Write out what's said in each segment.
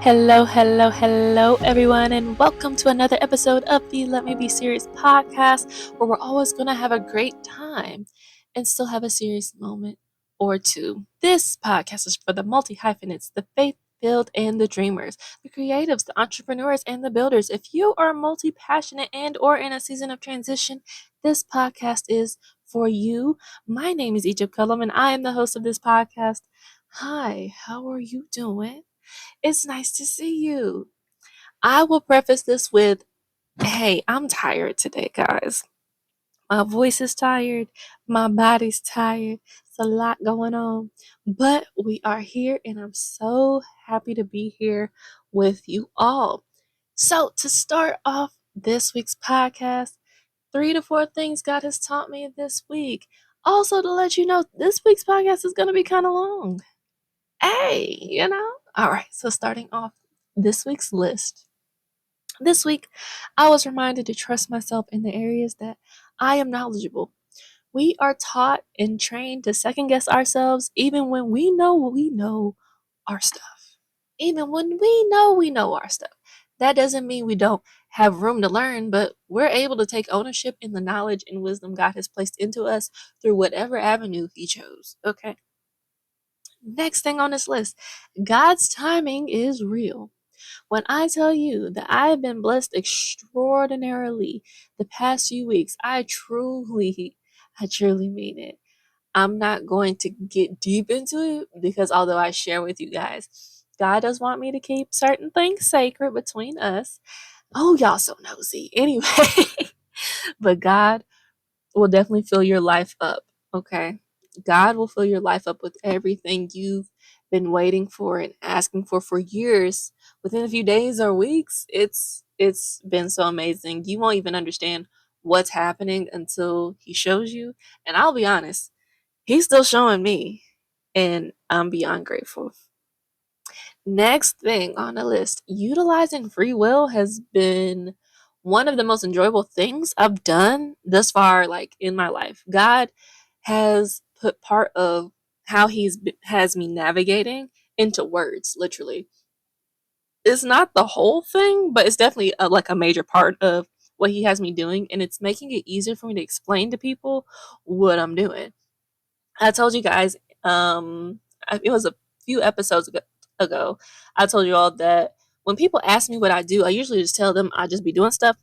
Hello, everyone, and welcome to another episode of the Let Me Be Serious podcast, where we're always going to have a great time and still have a serious moment or two. This podcast is for the multi-hyphenates, the faith-filled, and the dreamers, the creatives, the entrepreneurs, and the builders. If you are multi-passionate and or in a season of transition, this podcast is for you. My name is Egypt Cullum, and I am the host of this podcast. Hi, how are you doing? It's nice to see you. I will preface this with, hey, I'm tired today, guys. My voice is tired. My body's tired. It's a lot going on. But we are here, and I'm so happy to be here with you all. So, to start off this week's podcast, 3 to 4 things God has taught me this week. Also, to let you know, this week's podcast is going to be kind of long. Hey. All right, so starting off this week's list. This week, I was reminded to trust myself in the areas that I am knowledgeable. We are taught and trained to second guess ourselves even when we know our stuff. Even when we know our stuff. That doesn't mean we don't have room to learn, but we're able to take ownership in the knowledge and wisdom God has placed into us through whatever avenue He chose. Okay. Next thing on this list, God's timing is real. When I tell you that I have been blessed extraordinarily the past few weeks, I truly mean it. I'm not going to get deep into it because although I share with you guys, God does want me to keep certain things sacred between us. Oh, y'all so nosy. Anyway, but God will definitely fill your life up, okay? God will fill your life up with everything you've been waiting for and asking for years. Within a few days or weeks, it's been so amazing. You won't even understand what's happening until He shows you. And I'll be honest, He's still showing me, and I'm beyond grateful. Next thing on the list, utilizing free will has been one of the most enjoyable things I've done thus far, like in my life. God has put part of how has me navigating into words, literally. It's not the whole thing, but it's definitely like a major part of what He has me doing, and it's making it easier for me to explain to people what I'm doing. I told you guys, it was a few episodes ago, I told you all that when people ask me what I do, I usually just tell them I just be doing stuff.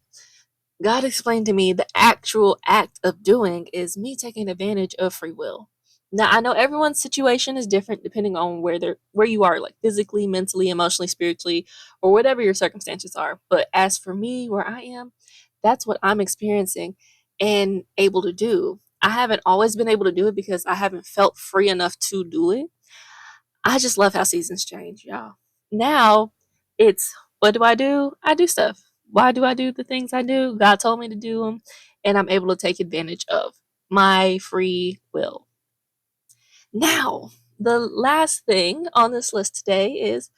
God explained to me the actual act of doing is me taking advantage of free will. Now I know everyone's situation is different depending on where you are, like physically, mentally, emotionally, spiritually, or whatever your circumstances are. But as for me, where I am, that's what I'm experiencing and able to do. I haven't always been able to do it because I haven't felt free enough to do it. I just love how seasons change, y'all. Now it's what do? I do stuff. Why do I do the things I do? God told me to do them, and I'm able to take advantage of my free will. Now, the last thing on this list today is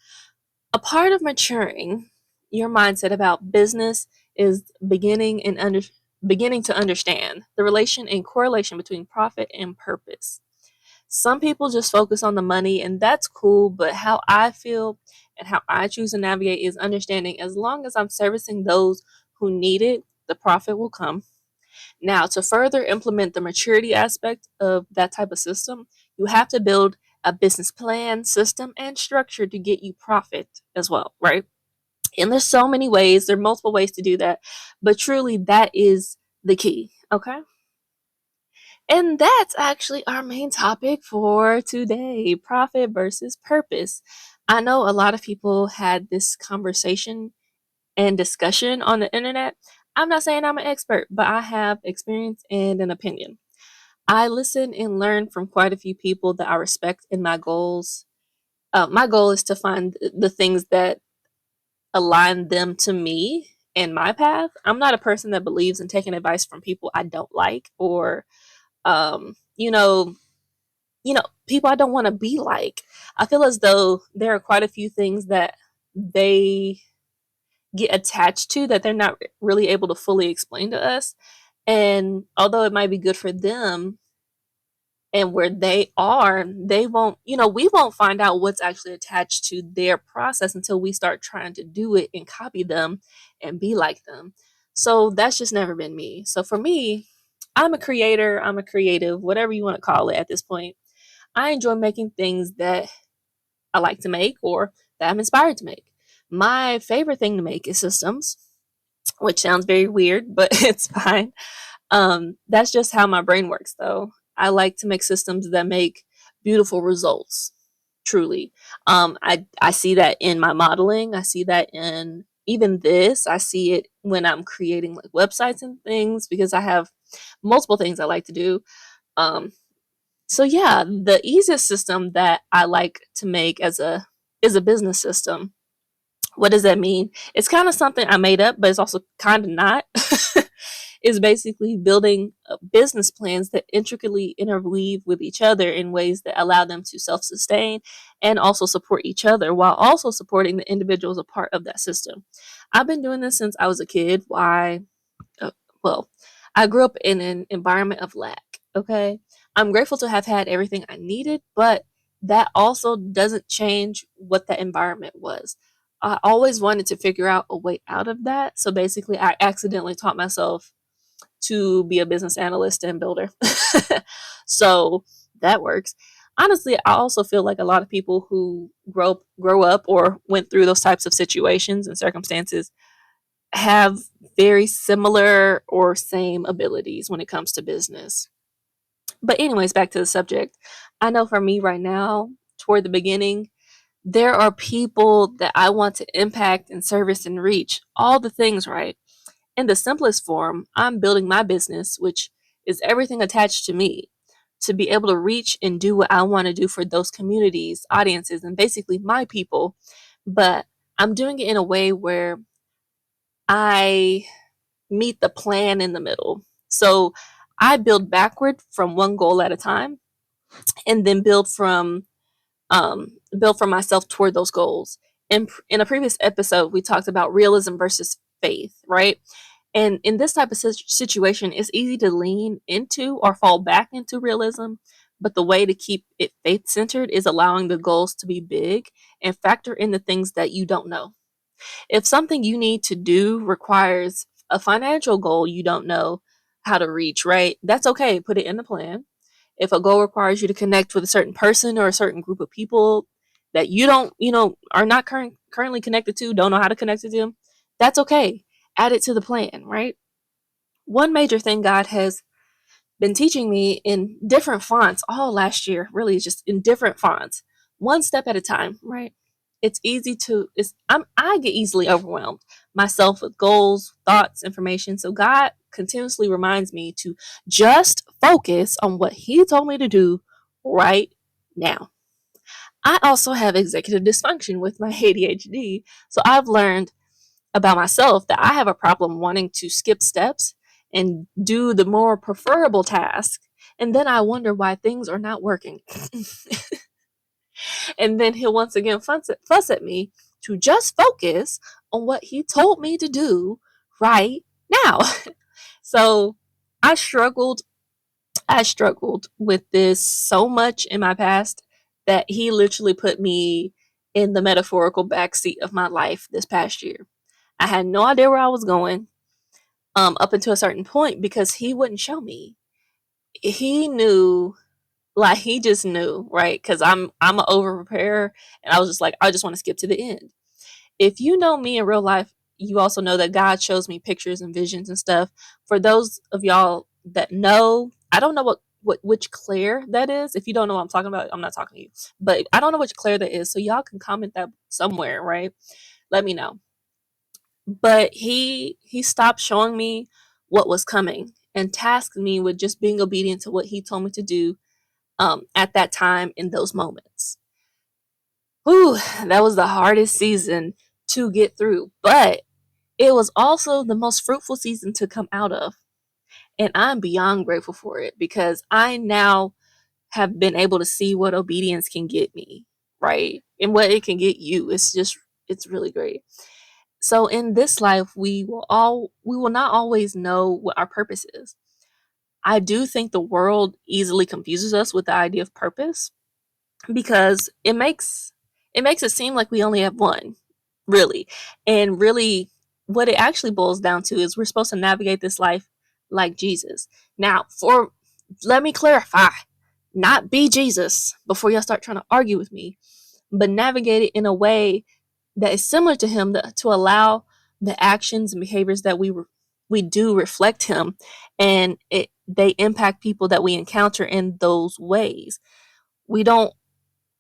a part of maturing your mindset about business is beginning to understand the relation and correlation between profit and purpose. Some people just focus on the money, and that's cool, but how I feel and how I choose to navigate is understanding as long as I'm servicing those who need it, the profit will come. Now, to further implement the maturity aspect of that type of system, you have to build a business plan, system, and structure to get you profit as well, right? And there's so many ways, there are multiple ways to do that, but truly that is the key, okay? And that's actually our main topic for today, profit versus purpose. I know a lot of people had this conversation and discussion on the internet. I'm not saying I'm an expert, but I have experience and an opinion. I listen and learn from quite a few people that I respect in my goals. My goal is to find the things that align them to me and my path. I'm not a person that believes in taking advice from people I don't like or um, you know, people I don't want to be like. I feel as though there are quite a few things that they get attached to that they're not really able to fully explain to us. And although it might be good for them, And where they are, they won't, we won't find out what's actually attached to their process until we start trying to do it and copy them and be like them. So that's just never been me. So for me, I'm a creator, I'm a creative, whatever you want to call it at this point. I enjoy making things that I like to make or that I'm inspired to make. My favorite thing to make is systems, which sounds very weird, but it's fine. That's just how my brain works, though. I like to make systems that make beautiful results. Truly, I see that in my modeling. I see that in even this. I see it when I'm creating like websites and things because I have multiple things I like to do. Um, so yeah, the easiest system that I like to make as a is a business system. What does that mean? It's kind of something I made up, but it's also kind of not. Is basically building business plans that intricately interweave with each other in ways that allow them to self sustain and also support each other while also supporting the individuals a part of that system. I've been doing this since I was a kid. Why? Uh, well, I grew up in an environment of lack. Okay. I'm grateful to have had everything I needed, but that also doesn't change what that environment was. I always wanted to figure out a way out of that. So basically, I accidentally taught myself to be a business analyst and builder. So that works. Honestly, I also feel like a lot of people who grow up or went through those types of situations and circumstances have very similar or same abilities when it comes to business. But anyways, back to the subject. I know for me right now, toward the beginning, there are people that I want to impact and service and reach. All the things, right? In the simplest form, I'm building my business, which is everything attached to me, to be able to reach and do what I want to do for those communities, audiences, and basically my people. But I'm doing it in a way where I meet the plan in the middle. So I build backward from one goal at a time and then build from myself toward those goals. In a previous episode, we talked about realism versus faith, right? And in this type of situation, it's easy to lean into or fall back into realism. But the way to keep it faith centered is allowing the goals to be big and factor in the things that you don't know. If something you need to do requires a financial goal you don't know how to reach, right? That's okay. Put it in the plan. If a goal requires you to connect with a certain person or a certain group of people that you don't, are not currently connected to, don't know how to connect to them, that's okay. Add it to the plan, right? One major thing God has been teaching me in different fonts all last year, really just in different fonts, one step at a time, right? It's easy to I get easily overwhelmed myself with goals, thoughts, information. So God continuously reminds me to just focus on what he told me to do right now. I also have executive dysfunction with my ADHD. So I've learned about myself that I have a problem wanting to skip steps and do the more preferable task. And then I wonder why things are not working. And then he'll once again fuss at me to just focus on what he told me to do right now. So I struggled. I struggled with this so much in my past that he literally put me in the metaphorical backseat of my life this past year. I had no idea where I was going up until a certain point because he wouldn't show me. He knew, like he just knew, right? Because I'm an over preparer, and I was just like, I just want to skip to the end. If you know me in real life, you also know that God shows me pictures and visions and stuff. For those of y'all that know, I don't know what which Claire that is. If you don't know what I'm talking about, I'm not talking to you. But I don't know which Claire that is, so y'all can comment that somewhere, right? Let me know. But he stopped showing me what was coming and tasked me with just being obedient to what he told me to do at that time in those moments. Whew, that was the hardest season to get through, but it was also the most fruitful season to come out of. And I'm beyond grateful for it because I now have been able to see what obedience can get me, right? And what it can get you. It's really great. So in this life, we will not always know what our purpose is. I do think the world easily confuses us with the idea of purpose because it makes it seem like we only have one, really. And really what it actually boils down to is we're supposed to navigate this life like Jesus. Now, for let me clarify, not be Jesus before y'all start trying to argue with me, but navigate it in a way that is similar to him to allow the actions and behaviors that we do reflect him, and they impact people that we encounter in those ways. We don't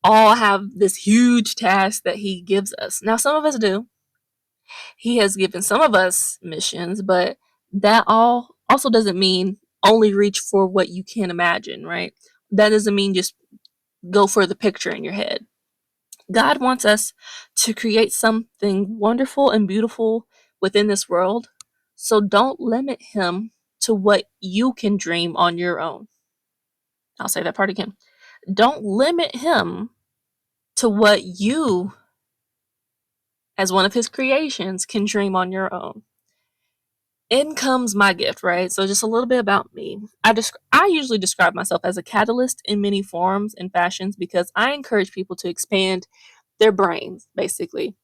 all have this huge task that he gives us. Now, some of us do. He has given some of us missions, but that all also doesn't mean only reach for what you can imagine, right? That doesn't mean just go for the picture in your head. God wants us to create something wonderful and beautiful within this world. So don't limit him to what you can dream on your own. I'll say that part again. Don't limit him to what you, as one of his creations, can dream on your own. In comes my gift, right? So just a little bit about me. I usually describe myself as a catalyst in many forms and fashions because I encourage people to expand their brains, basically.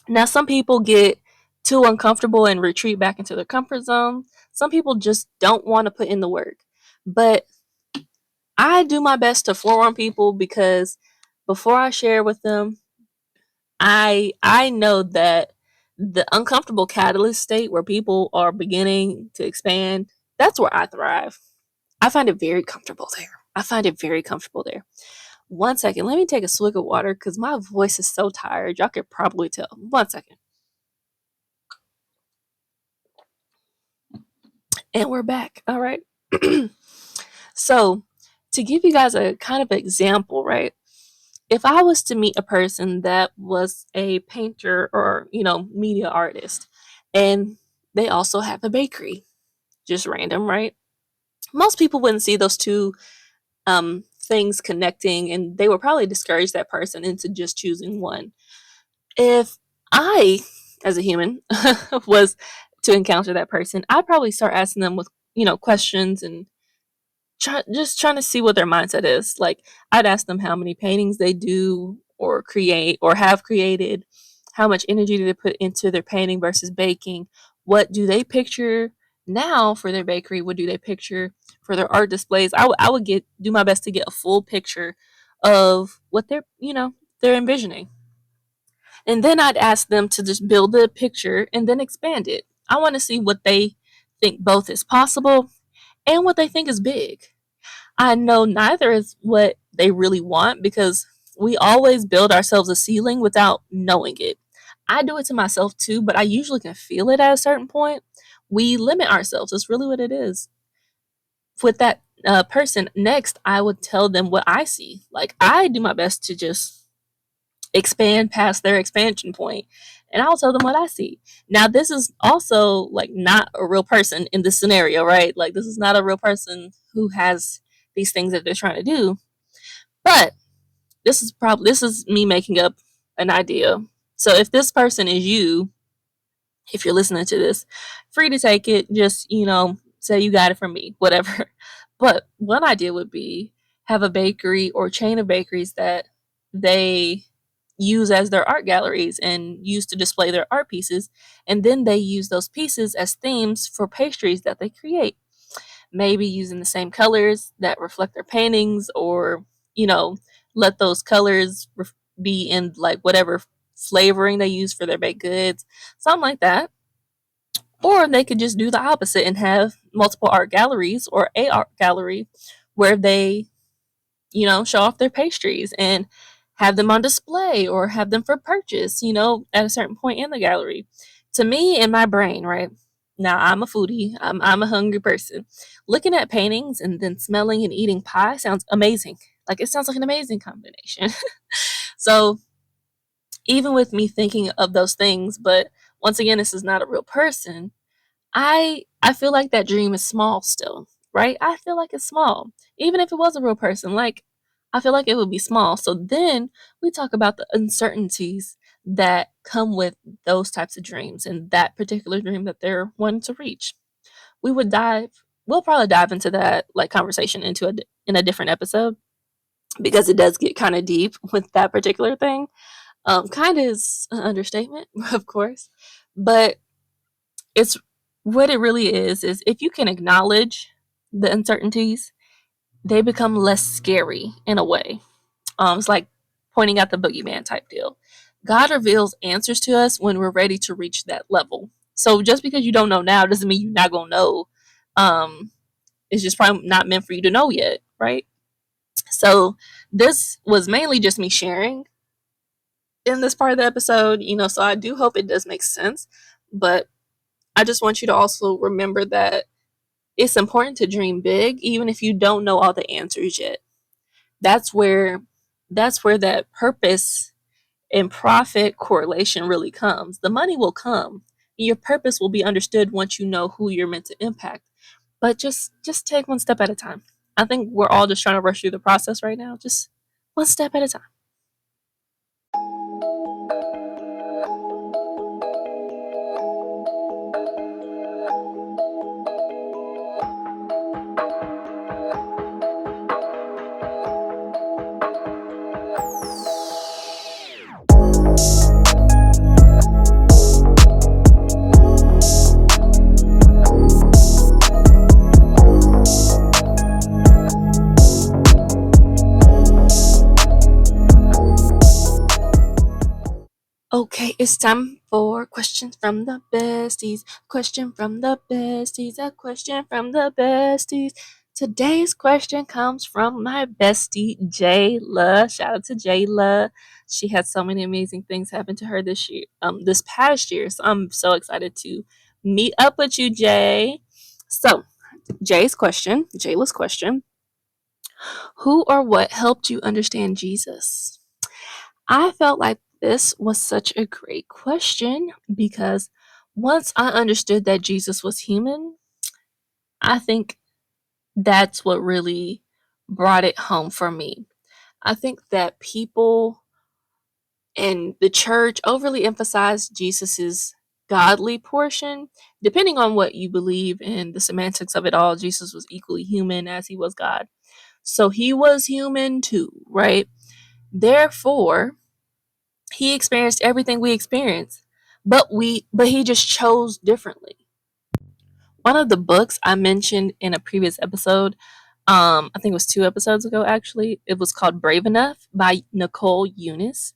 Now, some people get too uncomfortable and retreat back into their comfort zone. Some people just don't want to put in the work. But I do my best to forewarn people because before I share with them, I know that the uncomfortable catalyst state where people are beginning to expand, that's where I thrive. I find it very comfortable there. I find it very comfortable there. One second, let me take a swig of water because my voice is so tired. Y'all could probably tell. One second. And we're back. All right. So, to give you guys a kind of example, right? If I was to meet a person that was a painter or, media artist, and they also have a bakery, just random, right? Most people wouldn't see those two things connecting, and they would probably discourage that person into just choosing one. If I, as a human, was to encounter that person, I'd probably start asking them with, questions and just trying to see what their mindset is. Like, I'd ask them how many paintings they do or create or have created, how much energy do they put into their painting versus baking, what do they picture now for their bakery, what do they picture for their art displays. I would do my best to get a full picture of what they're envisioning. And then I'd ask them to just build a picture and then expand it. I want to see what they think both is possible and what they think is big. I know neither is what they really want because we always build ourselves a ceiling without knowing it. I do it to myself too, but I usually can feel it at a certain point. We limit ourselves. That's really what it is. With that person next, I would tell them what I see. Like, I do my best to just expand past their expansion point, and I'll tell them what I see. Now, this is also like not a real person in this scenario, right? Like, this is not a real person who has these things that they're trying to do. But this is me making up an idea. So if this person is you, if you're listening to this, free to take it. Just, say you got it from me, whatever. But one idea would be have a bakery or chain of bakeries that they use as their art galleries and use to display their art pieces. And then they use those pieces as themes for pastries that they create. Maybe using the same colors that reflect their paintings, or, let those colors be in like whatever flavoring they use for their baked goods, something like that. Or they could just do the opposite and have multiple art galleries or a art gallery where they, show off their pastries and have them on display or have them for purchase, at a certain point in the gallery. To me, in my brain, right? Now, I'm a foodie, I'm a hungry person. Looking at paintings and then smelling and eating pie sounds amazing. Like, it sounds like an amazing combination. So, even with me thinking of those things, but once again, this is not a real person, I feel like that dream is small still, right? I feel like it's small. Even if it was a real person, like, I feel like it would be small. So then we talk about the uncertainties that come with those types of dreams and that particular dream that they're wanting to reach. We would dive we'll probably dive into that like conversation in a different episode, because it does get kind of deep with that particular thing. Kind of is an understatement, of course, but it's what it really is if you can acknowledge the uncertainties, they become less scary in a way. It's like pointing out the boogeyman type deal. God reveals answers to us when we're ready to reach that level. So just because you don't know now doesn't mean you're not gonna know. Um, it's just probably not meant for you to know yet, right? So this was mainly just me sharing in this part of the episode, so I do hope it does make sense. But I just want you to also remember that it's important to dream big, even if you don't know all the answers yet. That's where that purpose and profit correlation really comes. The money will come. Your purpose will be understood once you know who you're meant to impact. But just take one step at a time. I think we're all just trying to rush through the process right now. Just one step at a time. Okay, it's time for questions from the besties. Question from the besties. A question from the besties. Today's question comes from my bestie, Jayla. Shout out to Jayla. She had so many amazing things happen to her this past year. So I'm so excited to meet up with you, Jay. So, Jayla's question: who or what helped you understand Jesus? I felt like this was such a great question because once I understood that Jesus was human, I think that's what really brought it home for me. I think that people in the church overly emphasize Jesus's godly portion. Depending on what you believe in the semantics of it all, Jesus was equally human as he was God. So he was human too, right? Therefore, he experienced everything we experience, but he just chose differently. One of the books I mentioned in a previous episode, I think it was 2 episodes ago actually, it was called Brave Enough by Nicole Eunice.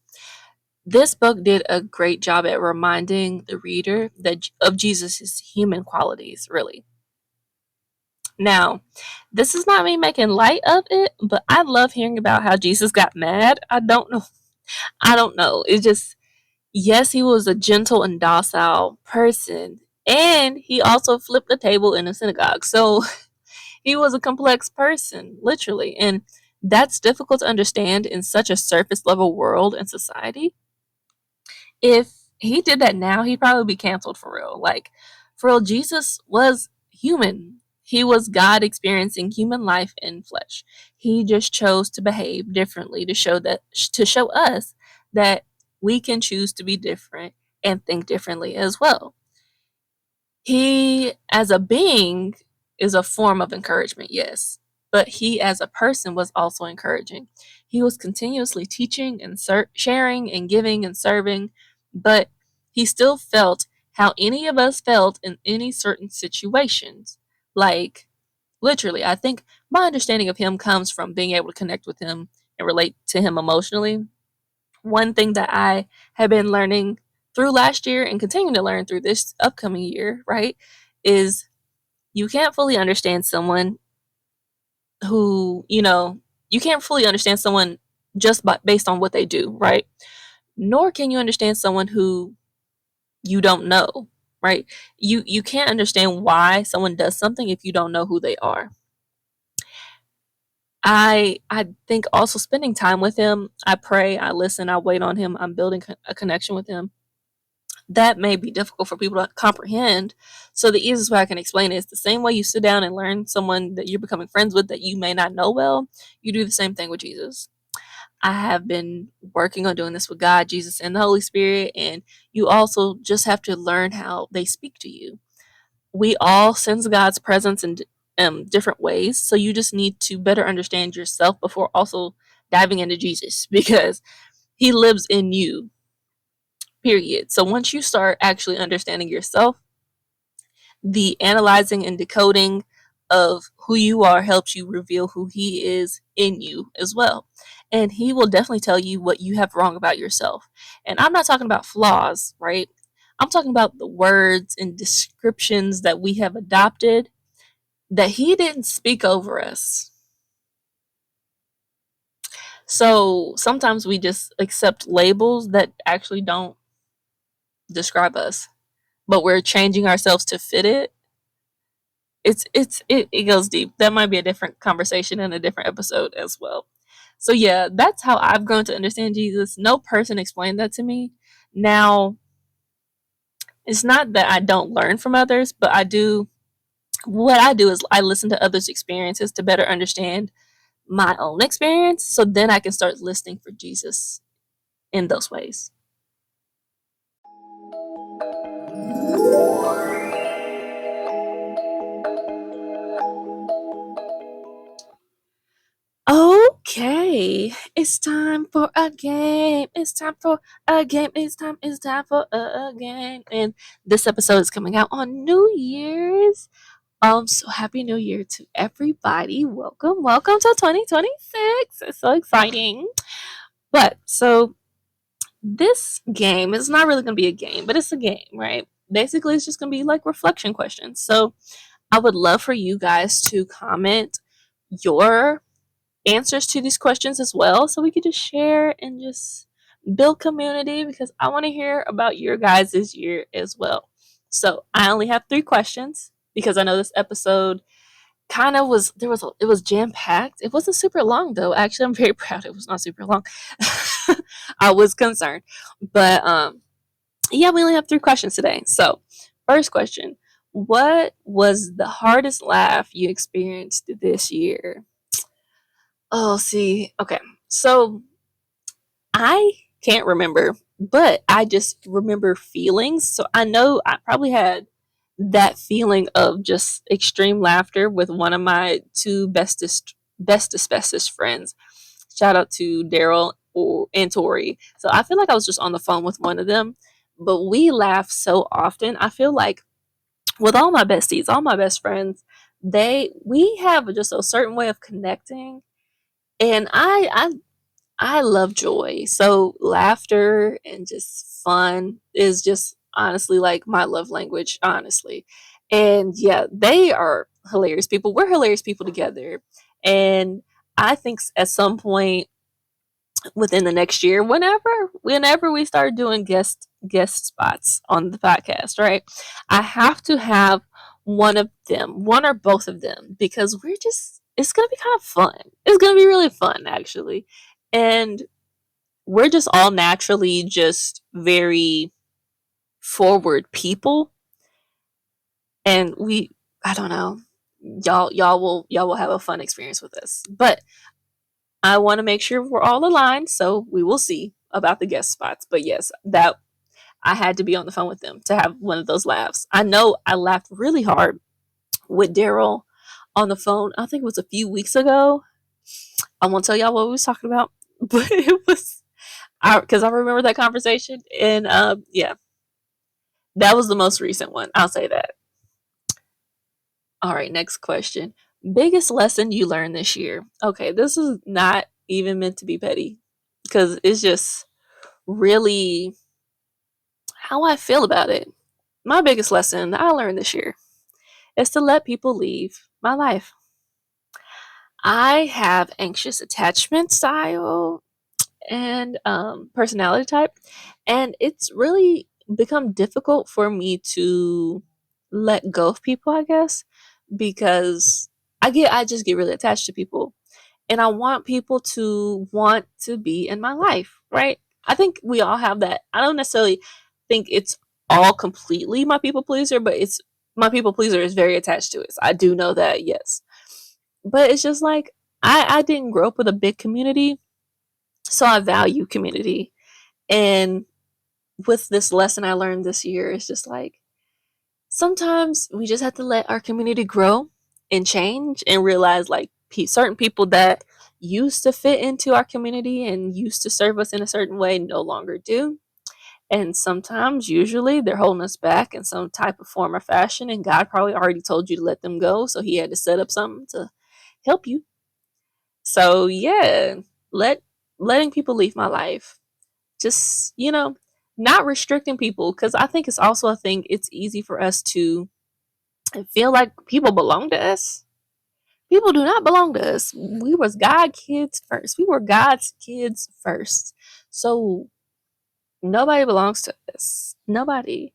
This book did a great job at reminding the reader that of Jesus's human qualities, really. Now, this is not me making light of it, but I love hearing about how Jesus got mad. I don't know. It's just, yes, he was a gentle and docile person, and he also flipped the table in a synagogue. So he was a complex person, literally. And that's difficult to understand in such a surface level world and society. If he did that now, he'd probably be canceled for real. Like, for real, Jesus was human. He was God experiencing human life in flesh. He just chose to behave differently to show us that we can choose to be different and think differently as well. He, as a being, is a form of encouragement, yes, but he, as a person, was also encouraging. He was continuously teaching and sharing and giving and serving, but he still felt how any of us felt in any certain situations. Like, literally, I think my understanding of him comes from being able to connect with him and relate to him emotionally. One thing that I have been learning through last year and continuing to learn through this upcoming year, right, is you can't fully understand someone who, you can't fully understand someone just based on what they do, right? Nor can you understand someone who you don't know, right? You can't understand why someone does something if you don't know who they are. I think also spending time with him, I pray, I listen, I wait on him, I'm building a connection with him. That may be difficult for people to comprehend. So the easiest way I can explain it is the same way you sit down and learn someone that you're becoming friends with that you may not know well, you do the same thing with Jesus. I have been working on doing this with God, Jesus, and the Holy Spirit, and you also just have to learn how they speak to you. We all sense God's presence different ways. So you just need to better understand yourself before also diving into Jesus, because he lives in you, period. So once you start actually understanding yourself, the analyzing and decoding of who you are helps you reveal who he is in you as well. And he will definitely tell you what you have wrong about yourself. And I'm not talking about flaws, right? I'm talking about the words and descriptions that we have adopted that he didn't speak over us. So sometimes we just accept labels that actually don't describe us, but we're changing ourselves to fit it. It goes deep. That might be a different conversation in a different episode as well. So yeah, that's how I've grown to understand Jesus. No person explained that to me. Now, it's not that I don't learn from others, but I do. What I do is I listen to others' experiences to better understand my own experience, so then I can start listening for Jesus in those ways. Okay, it's time for a game. It's time for a game. It's time for a game. And this episode is coming out on New Year's. So happy New Year to everybody. Welcome to 2026. It's so exciting. But so this game is not really gonna be a game, but it's a game, right? Basically, it's just gonna be like reflection questions. So I would love for you guys to comment your answers to these questions as well, so we could just share and just build community, because I want to hear about your guys' year as well. So I only have 3 questions because I know this episode kind of was it was jam packed. It wasn't super long though. Actually, I'm very proud it was not super long. I was concerned, but yeah, we only have 3 questions today. So first question: what was the hardest laugh you experienced this year? Oh, see, okay. So I can't remember, but I just remember feelings. So I know I probably had that feeling of just extreme laughter with one of my 2 bestest friends. Shout out to Daryl or and Tori. So I feel like I was just on the phone with one of them, but we laugh so often. I feel like with all my besties, all my best friends, we have just a certain way of connecting, and I love joy. So laughter and just fun is just honestly like my love language, honestly. And yeah, they are hilarious people. We're hilarious people together. And I think at some point within the next year, whenever we start doing guest spots on the podcast, right? I have to have one of them, one or both of them, because it's gonna be kind of fun. It's gonna be really fun actually. And we're just all naturally just very forward people, and I don't know, y'all will have a fun experience with us. But I want to make sure we're all aligned, so we will see about the guest spots. But yes, that I had to be on the phone with them to have one of those laughs. I know I laughed really hard with Daryl on the phone. I think it was a few weeks ago. I won't tell y'all what we was talking about, but it was because I remember that conversation, and yeah, that was the most recent one. I'll say that. All right, next question. Biggest lesson you learned this year? Okay, this is not even meant to be petty, because it's just really how I feel about it. My biggest lesson that I learned this year is to let people leave my life. I have anxious attachment style and personality type, and it's really become difficult for me to let go of people, I guess, because I just get really attached to people, and I want people to want to be in my life, right? I think we all have that. I don't necessarily think it's all completely my people pleaser, but it's my people pleaser is very attached to it. So I do know that, yes. But it's just like I didn't grow up with a big community, so I value community. And with this lesson I learned this year, it's just like sometimes we just have to let our community grow and change and realize like certain people that used to fit into our community and used to serve us in a certain way no longer do. And sometimes, usually, they're holding us back in some type of form or fashion, and God probably already told you to let them go, so He had to set up something to help you. So yeah, let letting people leave my life. Just, not restricting people, because I think it's also a thing. It's easy for us to feel like people belong to us. People do not belong to us. We was God kids first. We were God's kids first. So nobody belongs to us. Nobody.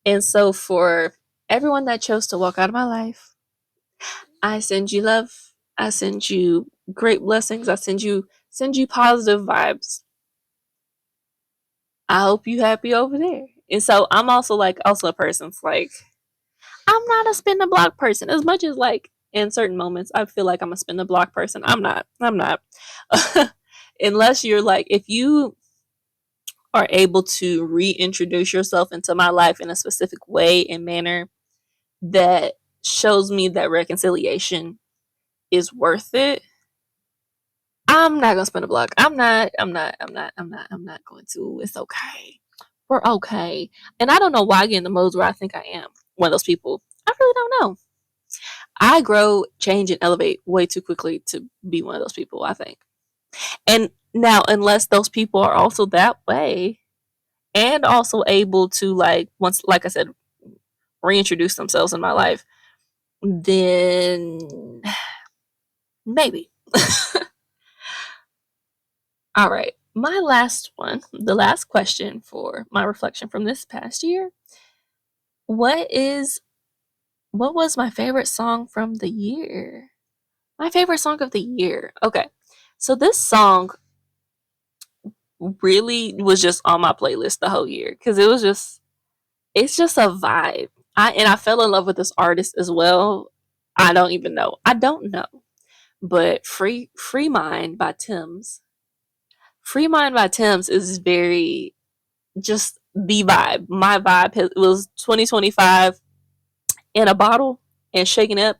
And so for everyone that chose to walk out of my life, I send you love. I send you great blessings. I send you positive vibes. I hope you happy over there. And so I'm also a person's like I'm not a spin the block person. As much as like in certain moments I feel like I'm a spin the block person. I'm not. I'm not. Unless you're like if you are able to reintroduce yourself into my life in a specific way and manner that shows me that reconciliation is worth it, I'm not gonna spin a block. I'm not going to. It's okay. We're okay. And I don't know why I get in the modes where I think I am one of those people. I really don't know. I grow, change, and elevate way too quickly to be one of those people, I think. And now, unless those people are also that way and also able to once like I said, reintroduce themselves in my life, then maybe. All right. My last one, the last question for my reflection from this past year. What is what was my favorite song from the year? My favorite song of the year. Okay. So this song really was just on my playlist the whole year cuz it's just a vibe. I fell in love with this artist as well. I don't even know. I don't know. But Free Mind by Tim's. Free Mind by Tim's is very just the vibe. My vibe was 2025 in a bottle and shaken up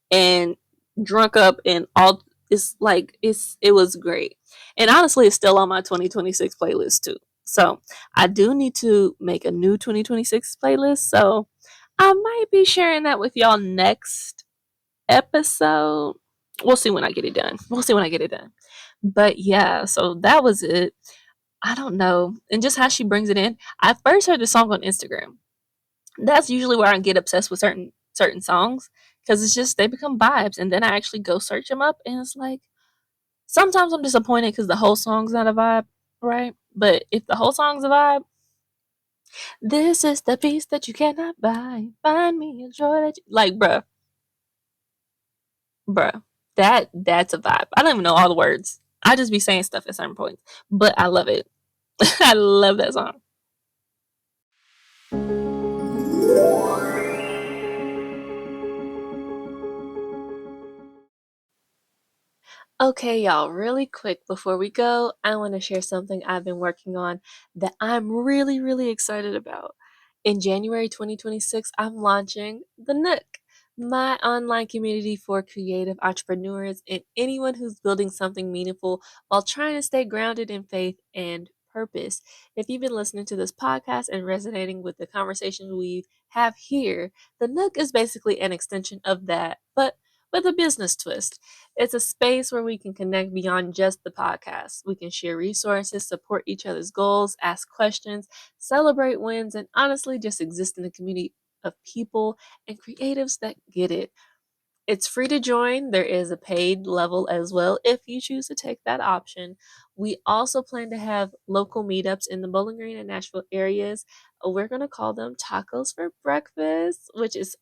and drunk up and all. It was great. And honestly it's still on my 2026 playlist too. So I do need to make a new 2026 playlist. So I might be sharing that with y'all next episode. We'll see when I get it done. We'll see when I get it done. But yeah, so that was it. I don't know. And just how she brings it in. I first heard the song on Instagram. That's usually where I get obsessed with certain songs because it's just they become vibes, and then I actually go search them up, and it's like sometimes I'm disappointed because the whole song's not a vibe, right? But if the whole song's a vibe, this is the peace that you cannot buy. Find me a joy that you like, bruh. That's a vibe. I don't even know all the words. I just be saying stuff at certain points, but I love it. I love that song. Okay, y'all, really quick before we go, I want to share something I've been working on that I'm really, really excited about. In January 2026, I'm launching The Nook, my online community for creative entrepreneurs and anyone who's building something meaningful while trying to stay grounded in faith and purpose. If you've been listening to this podcast and resonating with the conversations we have here, The Nook is basically an extension of that, but with a business twist. It's a space where we can connect beyond just the podcast. We can share resources, support each other's goals, ask questions, celebrate wins, and honestly just exist in a community of people and creatives that get it. It's free to join. There is a paid level as well if you choose to take that option. We also plan to have local meetups in the Bowling Green and Nashville areas. We're going to call them tacos for breakfast, which is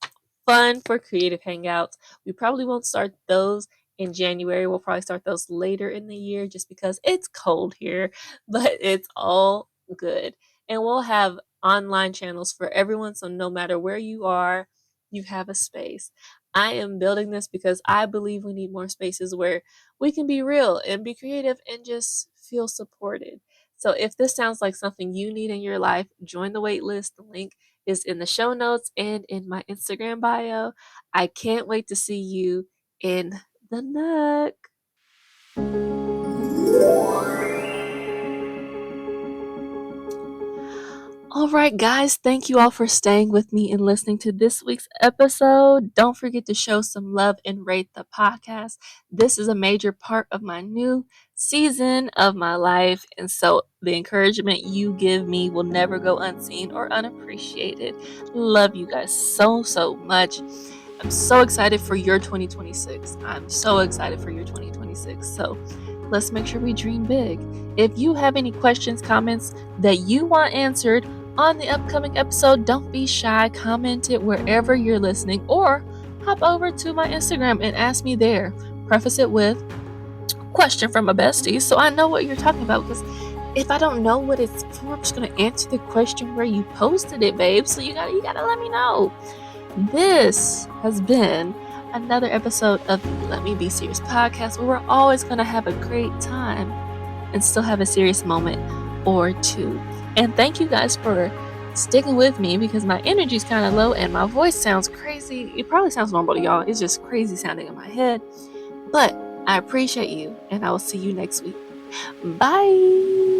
fun for creative hangouts. We probably won't start those in January. We'll probably start those later in the year just because it's cold here, but it's all good. And we'll have online channels for everyone. So no matter where you are, you have a space. I am building this because I believe we need more spaces where we can be real and be creative and just feel supported. So if this sounds like something you need in your life, join the wait list. The link is in the show notes and in my Instagram bio. I can't wait to see you in the nook. All right, guys, thank you all for staying with me and listening to this week's episode. Don't forget to show some love and rate the podcast. This is a major part of my new season of my life, and so the encouragement you give me will never go unseen or unappreciated. Love you guys so, so much. I'm so excited for your 2026. I'm so excited for your 2026. So let's make sure we dream big. If you have any questions, comments that you want answered on the upcoming episode, don't be shy. Comment it wherever you're listening or hop over to my Instagram and ask me there. Preface it with question from a bestie so I know what you're talking about, because if I don't know what it's for, I'm just gonna answer the question where you posted it, babe. So you gotta let me know. This has been another episode of the Let Me Be Serious podcast, where we're always gonna have a great time and still have a serious moment or two. And thank you guys for sticking with me, because my energy is kind of low and my voice sounds crazy. It probably sounds normal to y'all. It's just crazy sounding in my head. But I appreciate you, and I will see you next week. Bye.